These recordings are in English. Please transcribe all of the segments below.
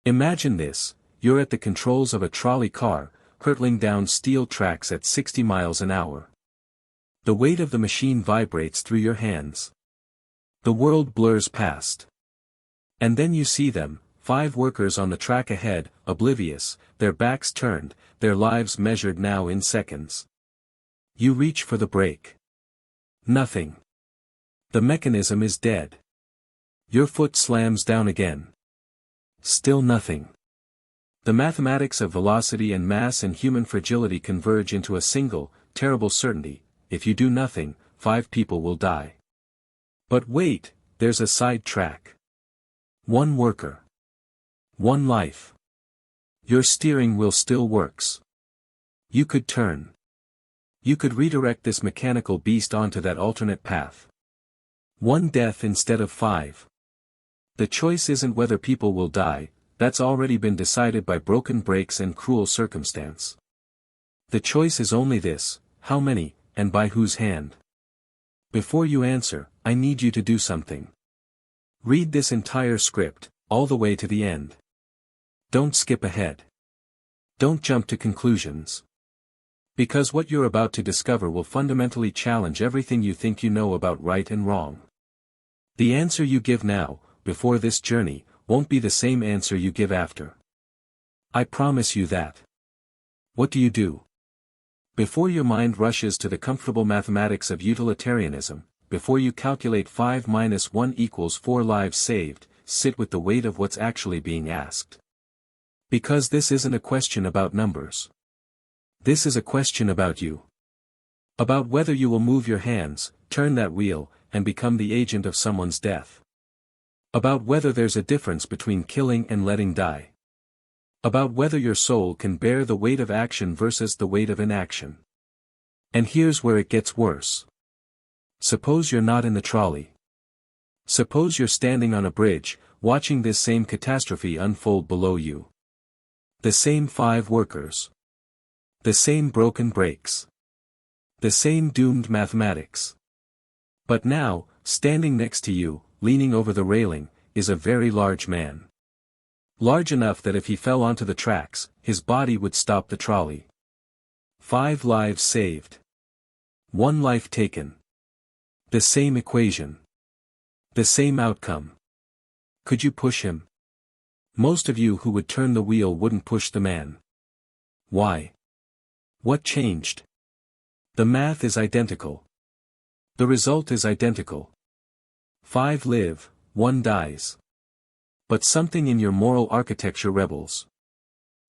Imagine this: you're at the controls of a trolley car, hurtling down steel tracks at 60 miles an hour. The weight of the machine vibrates through your hands. The world blurs past. And then you see them, 5 workers on the track ahead, oblivious, their backs turned, their lives measured now in seconds. You reach for the brake. Nothing. The mechanism is dead. Your foot slams down again. Still nothing. The mathematics of velocity and mass and human fragility converge into a single, terrible certainty: if you do nothing, 5 people will die. But wait, there's a side track. 1 worker. 1 life. Your steering wheel still works. You could turn. You could redirect this mechanical beast onto that alternate path. 1 death instead of 5. The choice isn't whether people will die, that's already been decided by broken brakes and cruel circumstance. The choice is only this: how many, and by whose hand? Before you answer, I need you to do something. Read this entire script, all the way to the end. Don't skip ahead. Don't jump to conclusions. Because what you're about to discover will fundamentally challenge everything you think you know about right and wrong. The answer you give now, before this journey, won't be the same answer you give after. I promise you that. What do? Before your mind rushes to the comfortable mathematics of utilitarianism, before you calculate 5 minus 1 equals 4 lives saved, sit with the weight of what's actually being asked. Because this isn't a question about numbers. This is a question about you. About whether you will move your hands, turn that wheel, and become the agent of someone's death. About whether there's a difference between killing and letting die. About whether your soul can bear the weight of action versus the weight of inaction. And here's where it gets worse. Suppose you're not in the trolley. Suppose you're standing on a bridge, watching this same catastrophe unfold below you. The same 5 workers. The same broken brakes. The same doomed mathematics. But now, standing next to you, leaning over the railing, is a very large man. Large enough that if he fell onto the tracks, his body would stop the trolley. 5 lives saved. 1 life taken. The same equation. The same outcome. Could you push him? Most of you who would turn the wheel wouldn't push the man. Why? What changed? The math is identical. The result is identical. 5 live, 1 dies. But something in your moral architecture rebels.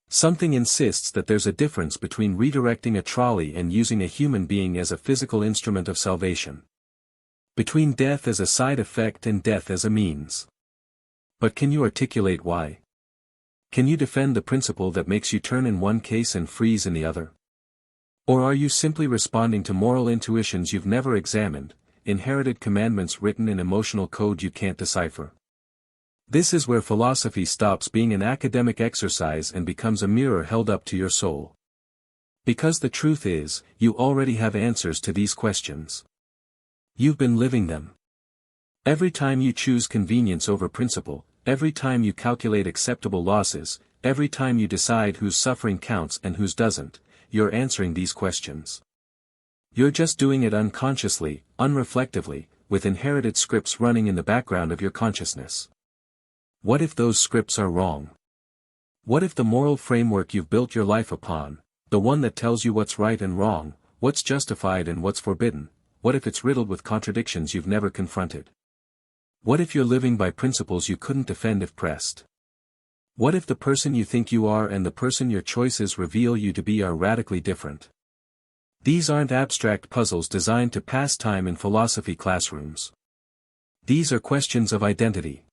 Something insists that there's a difference between redirecting a trolley and using a human being as a physical instrument of salvation. Between death as a side effect and death as a means. But can you articulate why? Can you defend the principle that makes you turn in one case and freeze in the other? Or are you simply responding to moral intuitions you've never examined, inherited commandments written in emotional code you can't decipher? This is where philosophy stops being an academic exercise and becomes a mirror held up to your soul. Because the truth is, you already have answers to these questions. You've been living them. Every time you choose convenience over principle, every time you calculate acceptable losses, every time you decide whose suffering counts and whose doesn't, you're answering these questions. You're just doing it unconsciously, unreflectively, with inherited scripts running in the background of your consciousness. What if those scripts are wrong? What if the moral framework you've built your life upon, the one that tells you what's right and wrong, what's justified and what's forbidden, what if it's riddled with contradictions you've never confronted? What if you're living by principles you couldn't defend if pressed? What if the person you think you are and the person your choices reveal you to be are radically different? These aren't abstract puzzles designed to pass time in philosophy classrooms. These are questions of identity.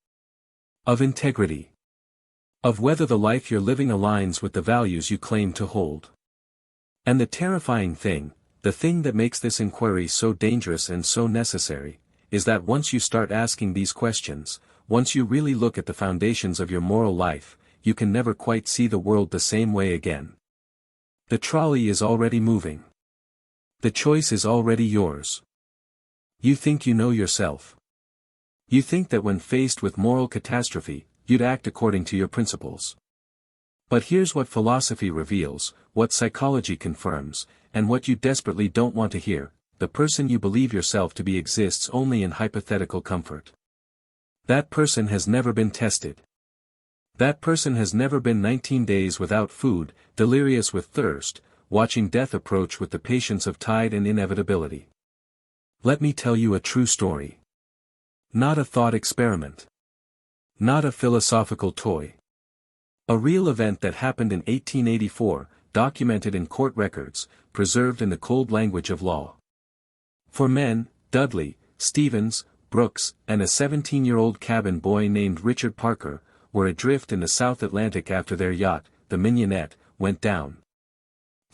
Of integrity. Of whether the life you're living aligns with the values you claim to hold. And the terrifying thing, the thing that makes this inquiry so dangerous and so necessary, is that once you start asking these questions, once you really look at the foundations of your moral life, you can never quite see the world the same way again. The trolley is already moving. The choice is already yours. You think you know yourself. You think that when faced with moral catastrophe, you'd act according to your principles. But here's what philosophy reveals, what psychology confirms, and what you desperately don't want to hear: the person you believe yourself to be exists only in hypothetical comfort. That person has never been tested. That person has never been 19 days without food, delirious with thirst, watching death approach with the patience of tide and inevitability. Let me tell you a true story. Not a thought experiment. Not a philosophical toy. A real event that happened in 1884, documented in court records, preserved in the cold language of law. 4 men, Dudley, Stephens, Brooks, and a 17-year-old cabin boy named Richard Parker, were adrift in the South Atlantic after their yacht, the Mignonette, went down.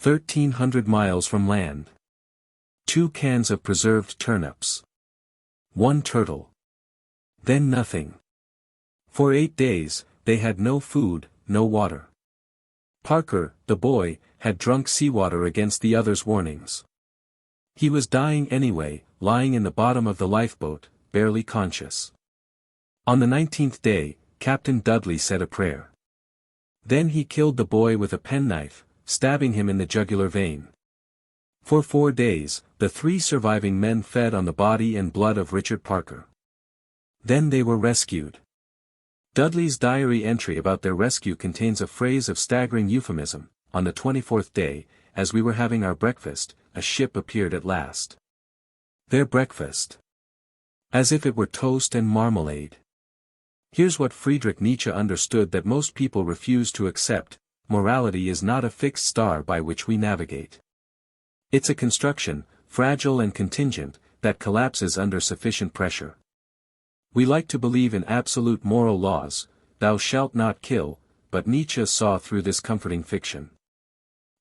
1,300 miles from land. 2 cans of preserved turnips. 1 turtle. Then nothing. For 8 days, they had no food, no water. Parker, the boy, had drunk seawater against the others' warnings. He was dying anyway, lying in the bottom of the lifeboat, barely conscious. On the 19th day, Captain Dudley said a prayer. Then he killed the boy with a penknife, stabbing him in the jugular vein. For 4 days, the 3 surviving men fed on the body and blood of Richard Parker. Then they were rescued. Dudley's diary entry about their rescue contains a phrase of staggering euphemism: on the 24th day, as we were having our breakfast, a ship appeared at last. Their breakfast. As if it were toast and marmalade. Here's what Friedrich Nietzsche understood that most people refuse to accept: morality is not a fixed star by which we navigate. It's a construction, fragile and contingent, that collapses under sufficient pressure. We like to believe in absolute moral laws, thou shalt not kill, but Nietzsche saw through this comforting fiction.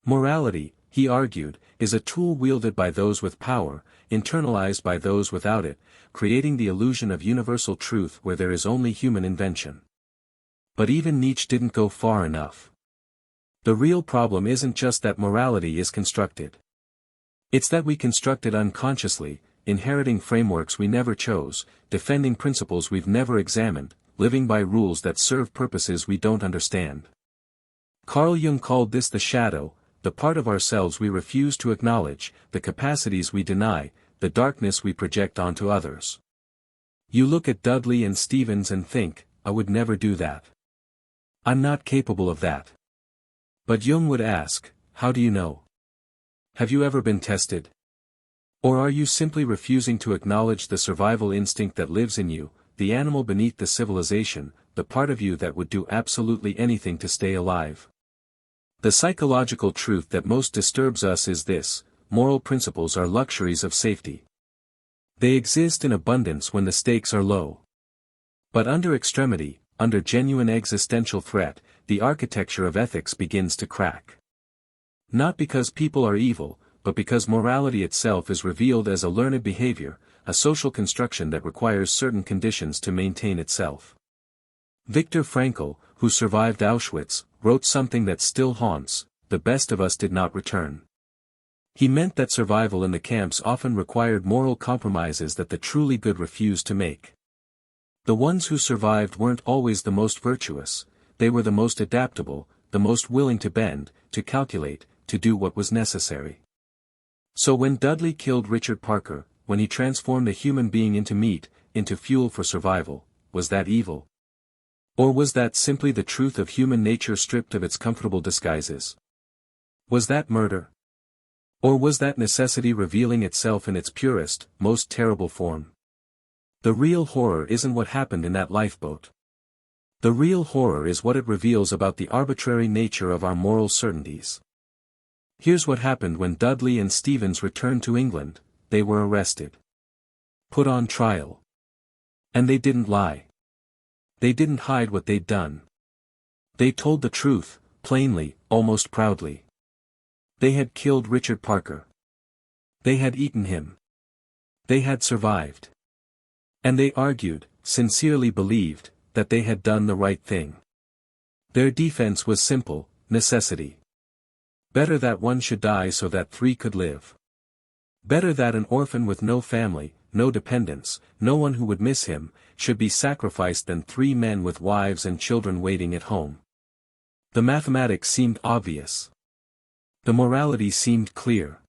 Morality, he argued, is a tool wielded by those with power, internalized by those without it, creating the illusion of universal truth where there is only human invention. But even Nietzsche didn't go far enough. The real problem isn't just that morality is constructed. It's that we construct it unconsciously, inheriting frameworks we never chose, defending principles we've never examined, living by rules that serve purposes we don't understand. Carl Jung called this the shadow, the part of ourselves we refuse to acknowledge, the capacities we deny, the darkness we project onto others. You look at Dudley and Stephens and think, I would never do that. I'm not capable of that. But Jung would ask, how do you know? Have you ever been tested? Or are you simply refusing to acknowledge the survival instinct that lives in you, the animal beneath the civilization, the part of you that would do absolutely anything to stay alive? The psychological truth that most disturbs us is this: moral principles are luxuries of safety. They exist in abundance when the stakes are low. But under extremity, under genuine existential threat, the architecture of ethics begins to crack. Not because people are evil, but because morality itself is revealed as a learned behavior, a social construction that requires certain conditions to maintain itself. Viktor Frankl, who survived Auschwitz, wrote something that still haunts: the best of us did not return. He meant that survival in the camps often required moral compromises that the truly good refused to make. The ones who survived weren't always the most virtuous, they were the most adaptable, the most willing to bend, to calculate, to do what was necessary. So when Dudley killed Richard Parker, when he transformed a human being into meat, into fuel for survival, was that evil? Or was that simply the truth of human nature stripped of its comfortable disguises? Was that murder? Or was that necessity revealing itself in its purest, most terrible form? The real horror isn't what happened in that lifeboat. The real horror is what it reveals about the arbitrary nature of our moral certainties. Here's what happened when Dudley and Stephens returned to England: they were arrested. Put on trial. And they didn't lie. They didn't hide what they'd done. They told the truth, plainly, almost proudly. They had killed Richard Parker. They had eaten him. They had survived. And they argued, sincerely believed, that they had done the right thing. Their defense was simple: necessity. Better that one should die so that 3 could live. Better that an orphan with no family, no dependents, no one who would miss him, should be sacrificed than 3 men with wives and children waiting at home. The mathematics seemed obvious. The morality seemed clear.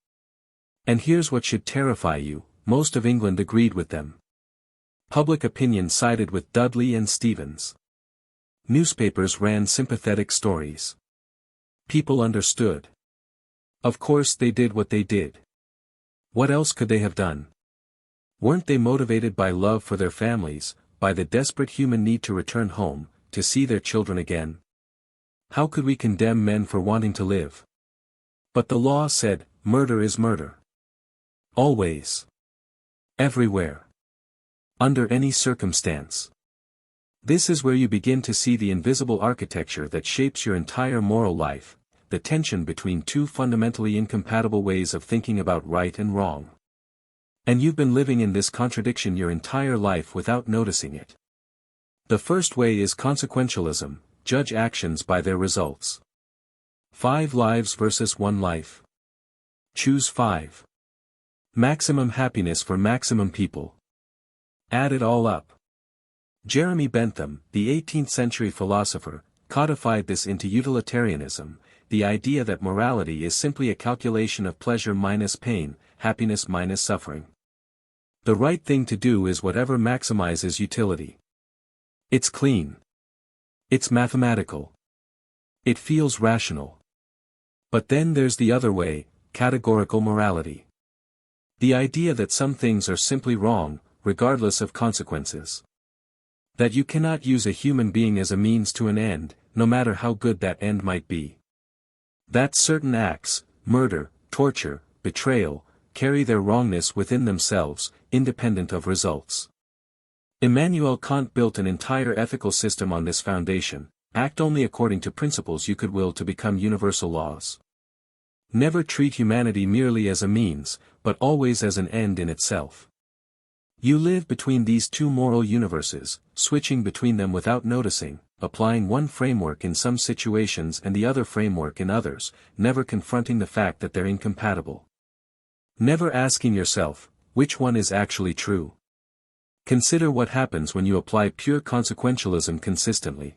And here's what should terrify you, most of England agreed with them. Public opinion sided with Dudley and Stephens. Newspapers ran sympathetic stories. People understood. Of course they did what they did. What else could they have done? Weren't they motivated by love for their families, by the desperate human need to return home, to see their children again? How could we condemn men for wanting to live? But the law said, murder is murder. Always. Everywhere. Under any circumstance. This is where you begin to see the invisible architecture that shapes your entire moral life, the tension between 2 fundamentally incompatible ways of thinking about right and wrong. And you've been living in this contradiction your entire life without noticing it. The first way is consequentialism, judge actions by their results. 5 lives versus 1 life. Choose 5. Maximum happiness for maximum people. Add it all up. Jeremy Bentham, the 18th-century philosopher, codified this into utilitarianism, the idea that morality is simply a calculation of pleasure minus pain, happiness minus suffering. The right thing to do is whatever maximizes utility. It's clean. It's mathematical. It feels rational. But then there's the other way, categorical morality. The idea that some things are simply wrong, regardless of consequences. That you cannot use a human being as a means to an end, no matter how good that end might be. That certain acts, murder, torture, betrayal, carry their wrongness within themselves, independent of results. Immanuel Kant built an entire ethical system on this foundation: act only according to principles you could will to become universal laws. Never treat humanity merely as a means, but always as an end in itself. You live between these 2 moral universes, switching between them without noticing, applying one framework in some situations and the other framework in others, never confronting the fact that they're incompatible. Never asking yourself, which one is actually true? Consider what happens when you apply pure consequentialism consistently.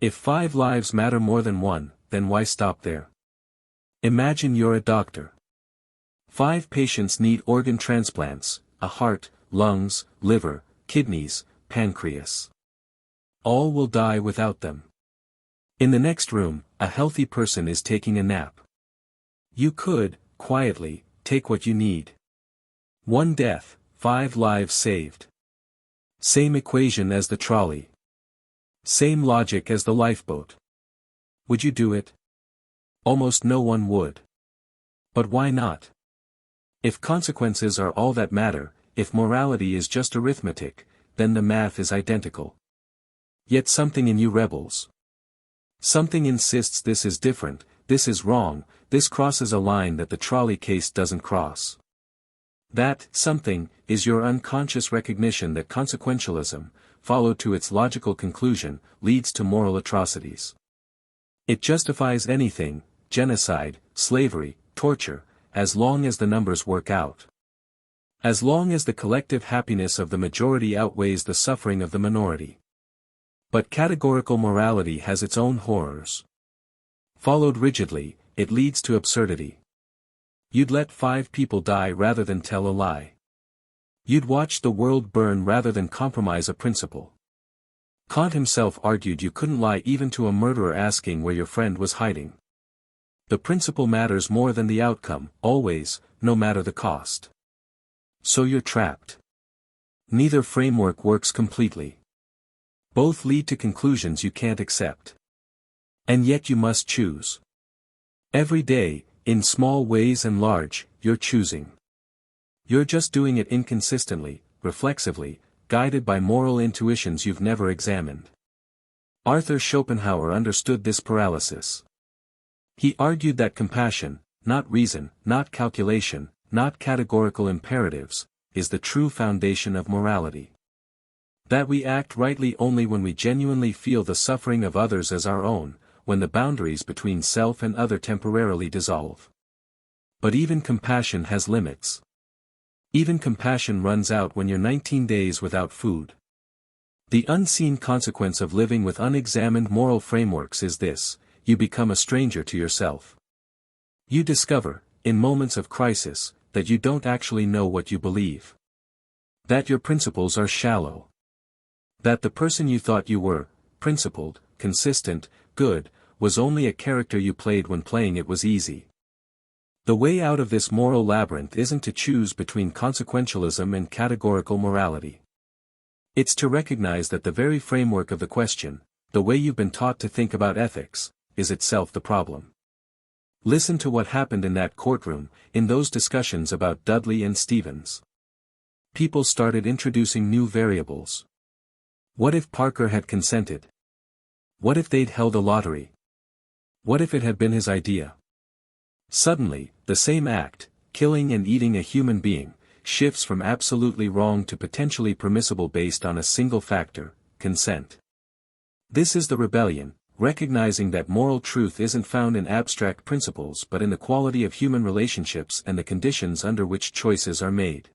If 5 lives matter more than 1, then why stop there? Imagine you're a doctor. 5 patients need organ transplants: a heart, lungs, liver, kidneys, pancreas. All will die without them. In the next room, a healthy person is taking a nap. You could, quietly, take what you need. 1 death, 5 lives saved. Same equation as the trolley. Same logic as the lifeboat. Would you do it? Almost no one would. But why not? If consequences are all that matter, if morality is just arithmetic, then the math is identical. Yet something in you rebels. Something insists this is different, this is wrong, this crosses a line that the trolley case doesn't cross. That something is your unconscious recognition that consequentialism, followed to its logical conclusion, leads to moral atrocities. It justifies anything, genocide, slavery, torture, as long as the numbers work out. As long as the collective happiness of the majority outweighs the suffering of the minority. But categorical morality has its own horrors. Followed rigidly, it leads to absurdity. You'd let 5 people die rather than tell a lie. You'd watch the world burn rather than compromise a principle. Kant himself argued you couldn't lie even to a murderer asking where your friend was hiding. The principle matters more than the outcome, always, no matter the cost. So you're trapped. Neither framework works completely. Both lead to conclusions you can't accept. And yet you must choose. Every day, in small ways and large, you're choosing. You're just doing it inconsistently, reflexively, guided by moral intuitions you've never examined. Arthur Schopenhauer understood this paralysis. He argued that compassion, not reason, not calculation, not categorical imperatives, is the true foundation of morality. That we act rightly only when we genuinely feel the suffering of others as our own, when the boundaries between self and other temporarily dissolve. But even compassion has limits. Even compassion runs out when you're 19 days without food. The unseen consequence of living with unexamined moral frameworks is this: you become a stranger to yourself. You discover, in moments of crisis, that you don't actually know what you believe. That your principles are shallow. That the person you thought you were, principled, consistent, good, was only a character you played when playing it was easy. The way out of this moral labyrinth isn't to choose between consequentialism and categorical morality. It's to recognize that the very framework of the question, the way you've been taught to think about ethics, is itself the problem. Listen to what happened in that courtroom, in those discussions about Dudley and Stephens. People started introducing new variables. What if Parker had consented? What if they'd held a lottery? What if it had been his idea? Suddenly, the same act, killing and eating a human being, shifts from absolutely wrong to potentially permissible based on a single factor, consent. This is the rebellion, recognizing that moral truth isn't found in abstract principles but in the quality of human relationships and the conditions under which choices are made.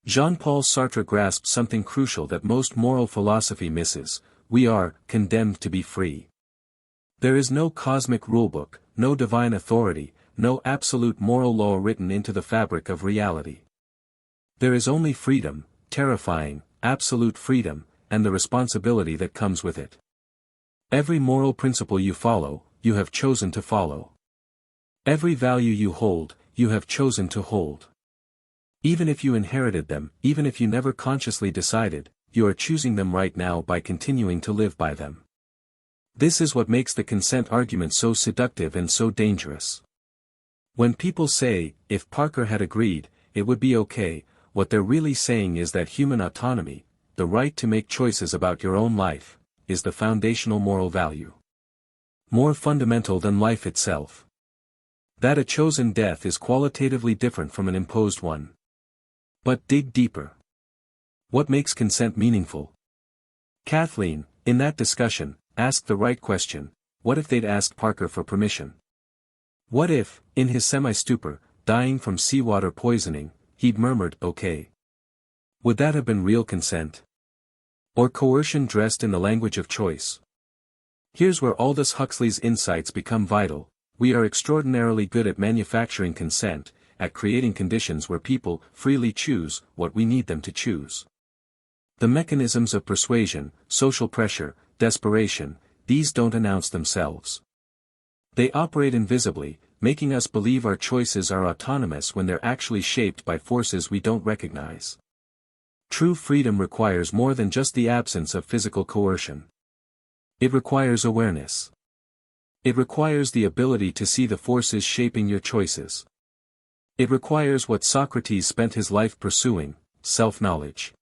Jean-Paul Sartre grasped something crucial that most moral philosophy misses: we are condemned to be free. There is no cosmic rulebook, no divine authority, no absolute moral law written into the fabric of reality. There is only freedom, terrifying, absolute freedom, and the responsibility that comes with it. Every moral principle you follow, you have chosen to follow. Every value you hold, you have chosen to hold. Even if you inherited them, even if you never consciously decided, you are choosing them right now by continuing to live by them. This is what makes the consent argument so seductive and so dangerous. When people say, if Parker had agreed, it would be okay, what they're really saying is that human autonomy, the right to make choices about your own life, is the foundational moral value. More fundamental than life itself. That a chosen death is qualitatively different from an imposed one. But dig deeper. What makes consent meaningful? Kathleen, in that discussion, asked the right question: what if they'd asked Parker for permission? What if, in his semi-stupor, dying from seawater poisoning, he'd murmured, okay? Would that have been real consent? Or coercion dressed in the language of choice? Here's where Aldous Huxley's insights become vital: we are extraordinarily good at manufacturing consent, at creating conditions where people freely choose what we need them to choose. The mechanisms of persuasion, social pressure, desperation, these don't announce themselves. They operate invisibly, making us believe our choices are autonomous when they're actually shaped by forces we don't recognize. True freedom requires more than just the absence of physical coercion. It requires awareness. It requires the ability to see the forces shaping your choices. It requires what Socrates spent his life pursuing: self-knowledge.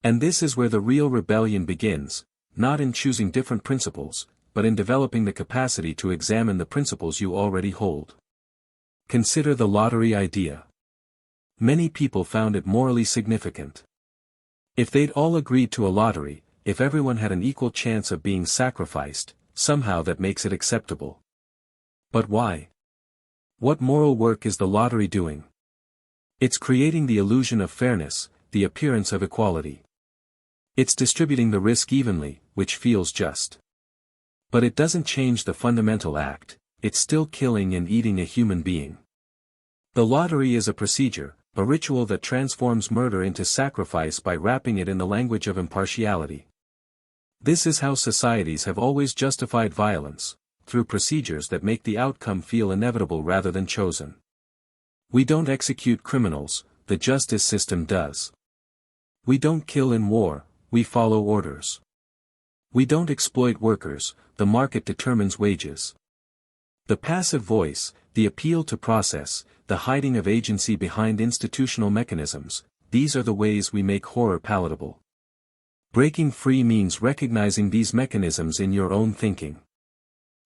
And this is where the real rebellion begins, not in choosing different principles, but in developing the capacity to examine the principles you already hold. Consider the lottery idea. Many people found it morally significant. If they'd all agreed to a lottery, if everyone had an equal chance of being sacrificed, somehow that makes it acceptable. But why? What moral work is the lottery doing? It's creating the illusion of fairness, the appearance of equality. It's distributing the risk evenly, which feels just. But it doesn't change the fundamental act: it's still killing and eating a human being. The lottery is a procedure, a ritual that transforms murder into sacrifice by wrapping it in the language of impartiality. This is how societies have always justified violence, through procedures that make the outcome feel inevitable rather than chosen. We don't execute criminals, the justice system does. We don't kill in war, we follow orders. We don't exploit workers, the market determines wages. The passive voice, the appeal to process, the hiding of agency behind institutional mechanisms, these are the ways we make horror palatable. Breaking free means recognizing these mechanisms in your own thinking.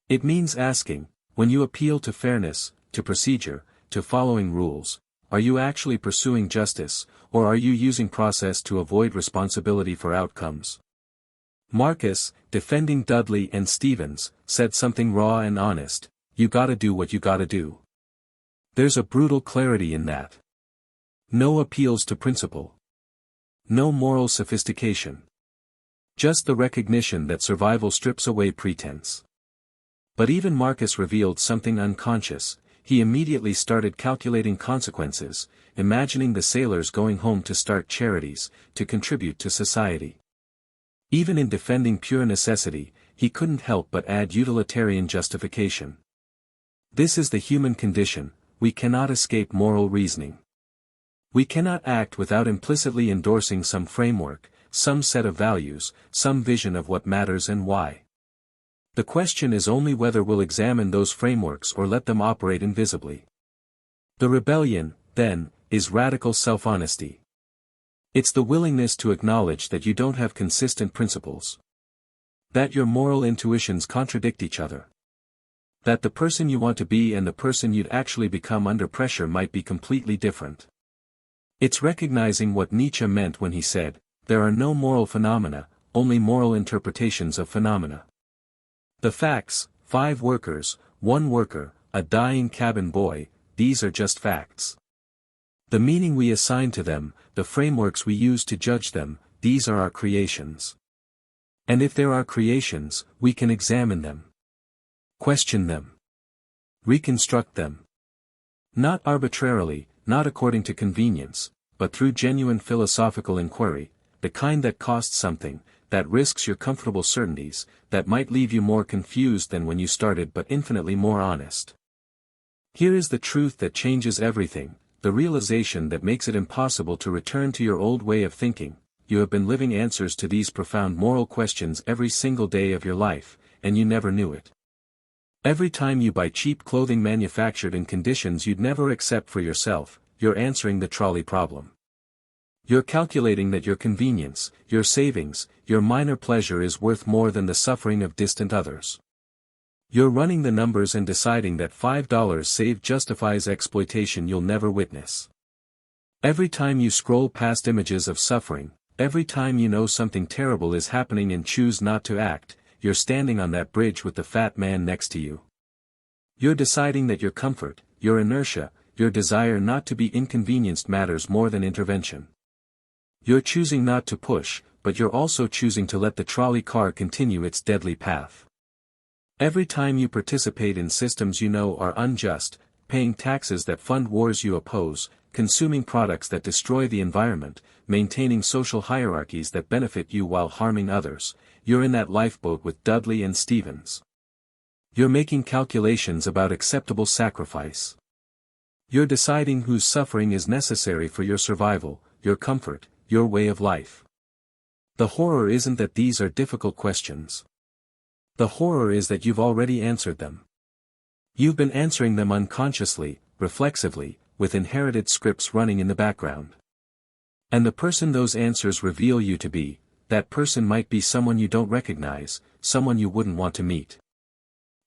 It means asking, when you appeal to fairness, to procedure, to following rules, are you actually pursuing justice, or are you using process to avoid responsibility for outcomes? Marcus, defending Dudley and Stephens, said something raw and honest: you gotta do what you gotta do. There's a brutal clarity in that. No appeals to principle. No moral sophistication. Just the recognition that survival strips away pretense. But even Marcus revealed something unconscious. He immediately started calculating consequences, imagining the sailors going home to start charities, to contribute to society. Even in defending pure necessity, he couldn't help but add utilitarian justification. This is the human condition, we cannot escape moral reasoning. We cannot act without implicitly endorsing some framework, some set of values, some vision of what matters and why. The question is only whether we'll examine those frameworks or let them operate invisibly. The rebellion, then, is radical self-honesty. It's the willingness to acknowledge that you don't have consistent principles. That your moral intuitions contradict each other. That the person you want to be and the person you'd actually become under pressure might be completely different. It's recognizing what Nietzsche meant when he said, "There are no moral phenomena, only moral interpretations of phenomena." The facts, 5 workers, 1 worker, a dying cabin boy, these are just facts. The meaning we assign to them, the frameworks we use to judge them, these are our creations. And if they're our creations, we can examine them. Question them. Reconstruct them. Not arbitrarily, not according to convenience, but through genuine philosophical inquiry, the kind that costs something, that risks your comfortable certainties, that might leave you more confused than when you started but infinitely more honest. Here is the truth that changes everything, the realization that makes it impossible to return to your old way of thinking. You have been living answers to these profound moral questions every single day of your life, and you never knew it. Every time you buy cheap clothing manufactured in conditions you'd never accept for yourself, you're answering the trolley problem. You're calculating that your convenience, your savings, your minor pleasure is worth more than the suffering of distant others. You're running the numbers and deciding that $5 saved justifies exploitation you'll never witness. Every time you scroll past images of suffering, every time you know something terrible is happening and choose not to act, you're standing on that bridge with the fat man next to you. You're deciding that your comfort, your inertia, your desire not to be inconvenienced matters more than intervention. You're choosing not to push, but you're also choosing to let the trolley car continue its deadly path. Every time you participate in systems you know are unjust, paying taxes that fund wars you oppose, consuming products that destroy the environment, maintaining social hierarchies that benefit you while harming others, you're in that lifeboat with Dudley and Stephens. You're making calculations about acceptable sacrifice. You're deciding whose suffering is necessary for your survival, your comfort, your way of life. The horror isn't that these are difficult questions. The horror is that you've already answered them. You've been answering them unconsciously, reflexively, with inherited scripts running in the background. And the person those answers reveal you to be, that person might be someone you don't recognize, someone you wouldn't want to meet.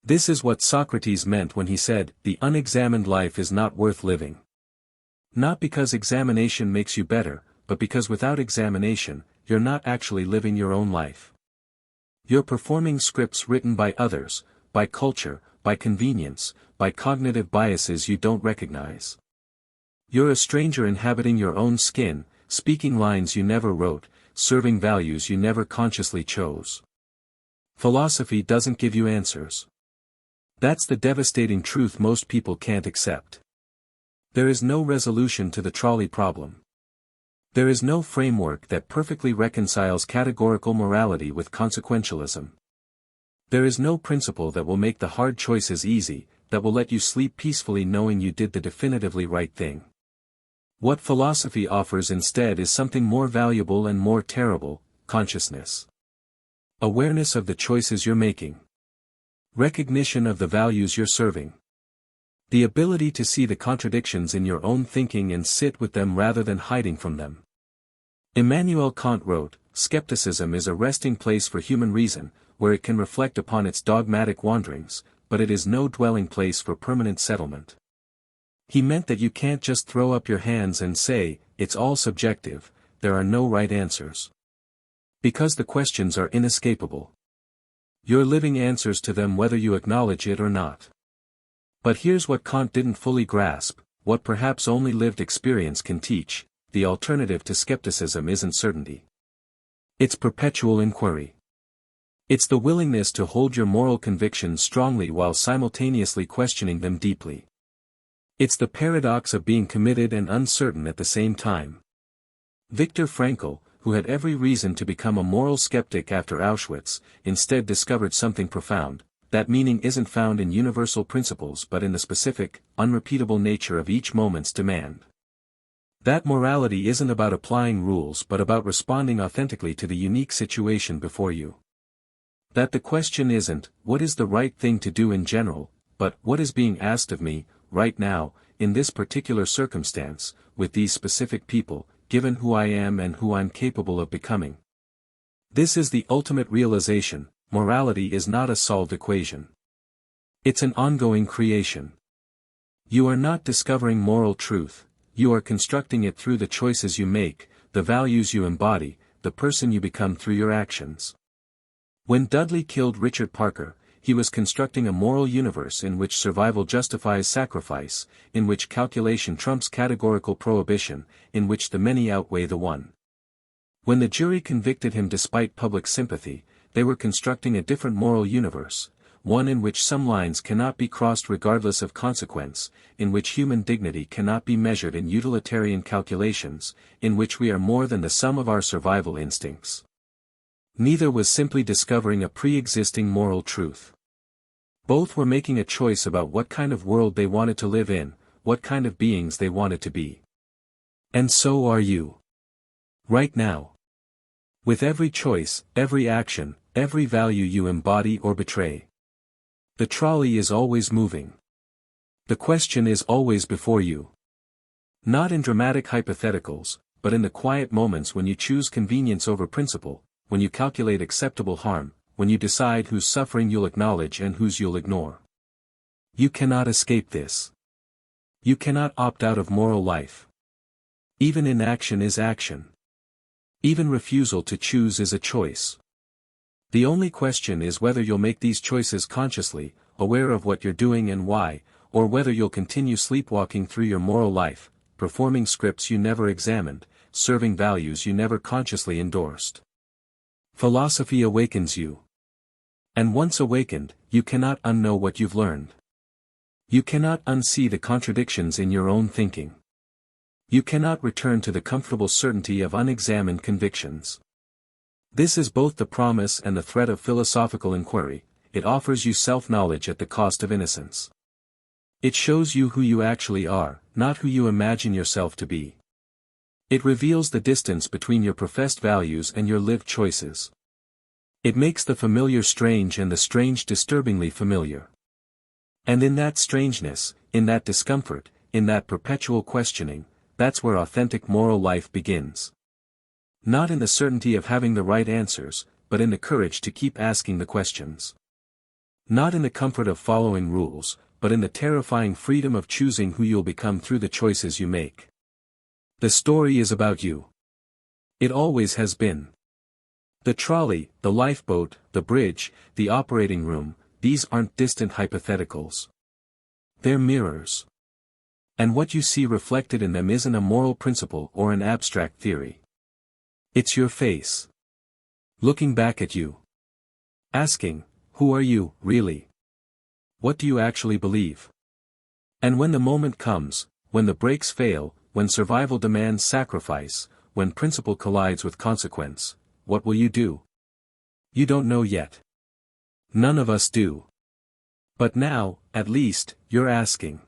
This is what Socrates meant when he said, "The unexamined life is not worth living." Not because examination makes you better, but because without examination, you're not actually living your own life. You're performing scripts written by others, by culture, by convenience, by cognitive biases you don't recognize. You're a stranger inhabiting your own skin, speaking lines you never wrote, serving values you never consciously chose. Philosophy doesn't give you answers. That's the devastating truth most people can't accept. There is no resolution to the trolley problem. There is no framework that perfectly reconciles categorical morality with consequentialism. There is no principle that will make the hard choices easy, that will let you sleep peacefully knowing you did the definitively right thing. What philosophy offers instead is something more valuable and more terrible: consciousness. Awareness of the choices you're making. Recognition of the values you're serving. The ability to see the contradictions in your own thinking and sit with them rather than hiding from them. Immanuel Kant wrote, "Skepticism is a resting place for human reason, where it can reflect upon its dogmatic wanderings, but it is no dwelling place for permanent settlement." He meant that you can't just throw up your hands and say, "It's all subjective, there are no right answers." Because the questions are inescapable. You're living answers to them whether you acknowledge it or not. But here's what Kant didn't fully grasp: what perhaps only lived experience can teach, the alternative to skepticism isn't certainty. It's perpetual inquiry. It's the willingness to hold your moral convictions strongly while simultaneously questioning them deeply. It's the paradox of being committed and uncertain at the same time. Viktor Frankl, who had every reason to become a moral skeptic after Auschwitz, instead discovered something profound: that meaning isn't found in universal principles but in the specific, unrepeatable nature of each moment's demand. That morality isn't about applying rules but about responding authentically to the unique situation before you. That the question isn't, what is the right thing to do in general, but what is being asked of me, right now, in this particular circumstance, with these specific people, given who I am and who I'm capable of becoming. This is the ultimate realization: morality is not a solved equation. It's an ongoing creation. You are not discovering moral truth, you are constructing it through the choices you make, the values you embody, the person you become through your actions. When Dudley killed Richard Parker, he was constructing a moral universe in which survival justifies sacrifice, in which calculation trumps categorical prohibition, in which the many outweigh the one. When the jury convicted him despite public sympathy, they were constructing a different moral universe, one in which some lines cannot be crossed regardless of consequence, in which human dignity cannot be measured in utilitarian calculations, in which we are more than the sum of our survival instincts. Neither was simply discovering a pre-existing moral truth. Both were making a choice about what kind of world they wanted to live in, what kind of beings they wanted to be. And so are you. Right now. With every choice, every action, every value you embody or betray. The trolley is always moving. The question is always before you. Not in dramatic hypotheticals, but in the quiet moments when you choose convenience over principle, when you calculate acceptable harm, when you decide whose suffering you'll acknowledge and whose you'll ignore. You cannot escape this. You cannot opt out of moral life. Even inaction is action. Even refusal to choose is a choice. The only question is whether you'll make these choices consciously, aware of what you're doing and why, or whether you'll continue sleepwalking through your moral life, performing scripts you never examined, serving values you never consciously endorsed. Philosophy awakens you. And once awakened, you cannot unknow what you've learned. You cannot unsee the contradictions in your own thinking. You cannot return to the comfortable certainty of unexamined convictions. This is both the promise and the threat of philosophical inquiry. It offers you self-knowledge at the cost of innocence. It shows you who you actually are, not who you imagine yourself to be. It reveals the distance between your professed values and your lived choices. It makes the familiar strange and the strange disturbingly familiar. And in that strangeness, in that discomfort, in that perpetual questioning, that's where authentic moral life begins. Not in the certainty of having the right answers, but in the courage to keep asking the questions. Not in the comfort of following rules, but in the terrifying freedom of choosing who you'll become through the choices you make. The story is about you. It always has been. The trolley, the lifeboat, the bridge, the operating room, these aren't distant hypotheticals. They're mirrors. And what you see reflected in them isn't a moral principle or an abstract theory. It's your face. Looking back at you. Asking, who are you, really? What do you actually believe? And when the moment comes, when the brakes fail, when survival demands sacrifice, when principle collides with consequence, what will you do? You don't know yet. None of us do. But now, at least, you're asking.